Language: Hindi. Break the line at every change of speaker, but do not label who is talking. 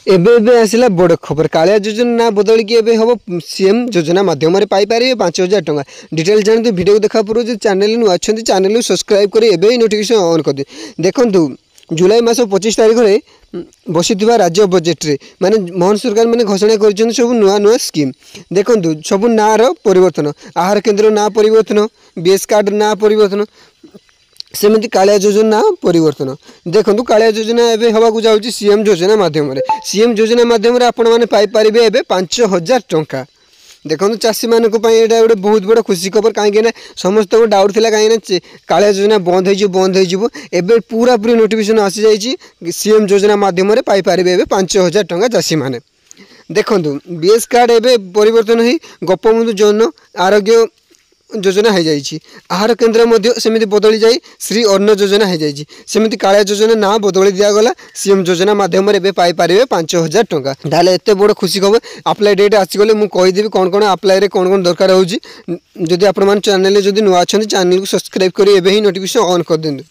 एबे एबे आसला बड़ खबर कालिया योजना ना बदल के एबे हम सीएम योजना माध्यम पाइपर 5,000 टंका डिटेल जानते वीडियो देखा पूर्व जो चैनल नु अच्छा चैनल सब्सक्राइब कर नोटिफिकेशन ऑन कर दिए। देखु जुलाई मास 25 तारीख में बसी राज्य बजेट रे माने मोहन सरकार मैंने घोषणा कर सब नुआ नुआ स्कीम देखु सब ना परिवर्तन आहार केन्द्र ना परिवर्तन बीएस कार्ड ना परिवर्तन सेमती कालिया योजना परिवर्तन देखो कालिया योजना एवं हवा जाऊँगी सीएम योजना मध्यम सीएम योजना मध्यम आपण मैंने पाइपर 5,000 टंका देखो चाषी मानक गोटे बहुत बड़ खुशी खबर कहीं समस्त को डाउट था कहीं कालिया योजना बंद हो पूरा पूरी नोटिफिकेशन आसी जाइए सीएम योजना मध्यम पाइपर 5,000 टंका चाषी मैंने देखु बीएस कार्ड एवं परिवर्तन हो गोपबंधु जन आरोग्य योजना हो जाइए आहार केन्द्र सेमती बदली जाए श्री अन्न योजना हो जाइए सेमती कालिया योजना ना बदली दिगला सीएम योजना मध्यम पाइपर 5,000 टंका ताले एत बड़ खुशी खबर अप्लाई डेट आसीगले मुझे कहीदेवी कौन कौन अप्लाई कौन कौन दरकार होगी जदि आपण चैनल नुआ अच्छा चैनल को सब्सक्राइब कर नोटिफिकेशन ऑन कर दिंतु।